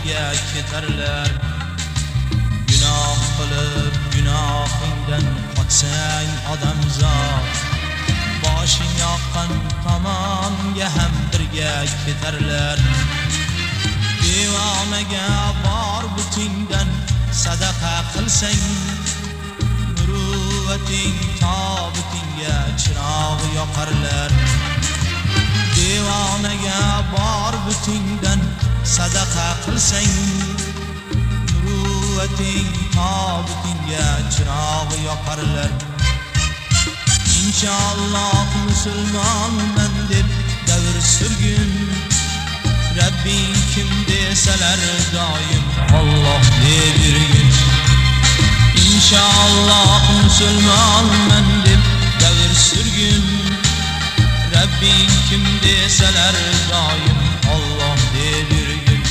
birga ketarlar. Gunoh qilib gunohingdan qochsang odamzod, boshing yoqqan tomonga ham birga ketarlar. Devonaga bor butingdan sadaqa qilsang, muruvvating tobutingga chiroq yoqarlar. Devonaga bor butingdan sadaqa qilsang, muruvvating tobutingga chiroq yoqarlar. İnşallah musulmonman deb davr surgun, Rabbing kim desalar doim Alloh deb yurgin. İnşallah musulmonman deb davr surgun, Rabbing kim desalar doim Alloh deb yurgin.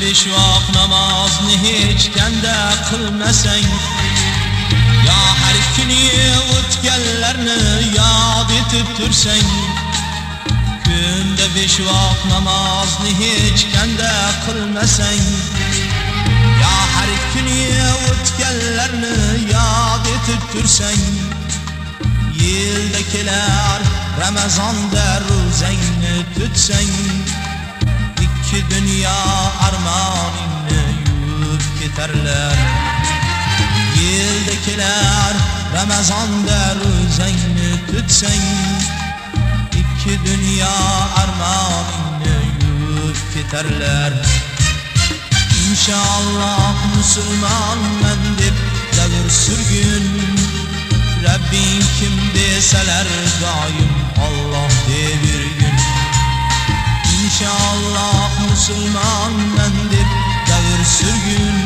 Beş vaqt namozni hech kanda qilmasang, yo har kuni o'tganlarni yod etib tursang, kunda besh vaqt namozni hech kanda qilmasang, yo har kuni o'tganlarni yod etib tursang, yilda kelar Ramazonda ro'zangni tutsang, ikki dunyo armoningni yuvib ketarlar. Yilda kelar Ramazonda ro'zangni tutsang, ikki dunyo armoningni yuvib ketarlar. İnşallah musulmonman deb davr surgun, Rabbing kim desalar doim Alloh deb yurgin. İnşallah musulmonman deb davr surgun,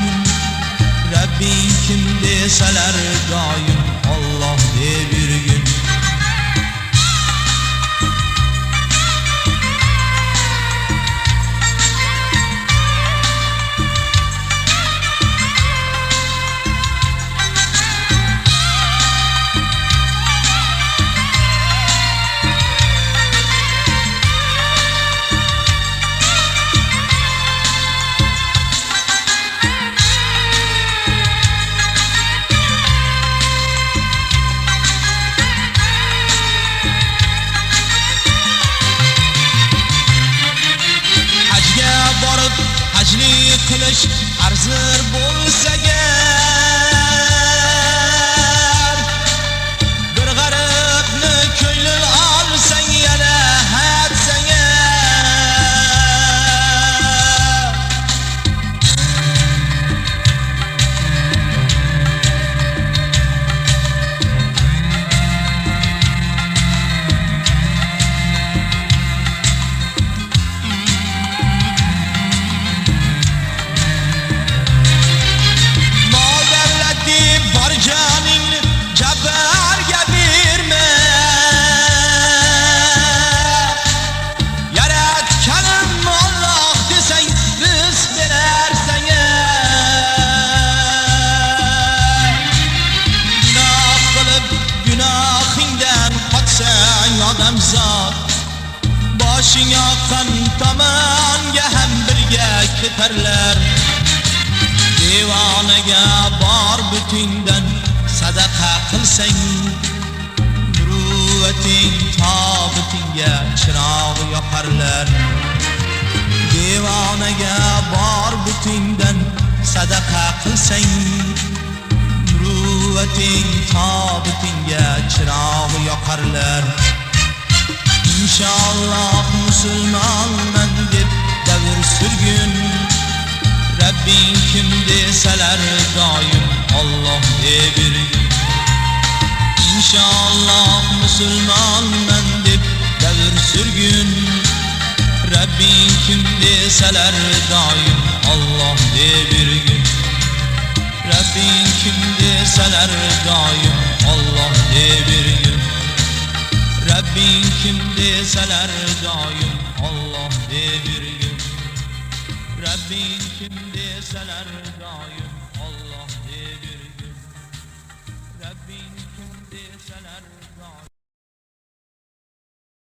Rabbing kim desalar doim Alloh deb yurgin. Hajli qilish arzir bo'lsa agar, bir g'aribni ko'ngil olsang yana hatsang, odamzod, boshing yoqqan tomonga ham birga ketarlar. Devonaga bor butingdan sadaqa qilsang, muruvvating tobutingga chiroq yoqarlar. Devonaga bor butingdan sadaqa qilsang, muruvvating tobutingga chiroq yoqarlar. İnşallah musulmonman deb davr surgun, Rabbing kim desalar doim Alloh deb yurgin. İnşallah musulmonman deb davr surgun, Rabbing kim desalar doim Alloh deb yurgin. Rabbing kim desalar doim Alloh deb yurgin. Rabbing kim desalar doim Alloh deb yurgin. Rabbing kim desalar doim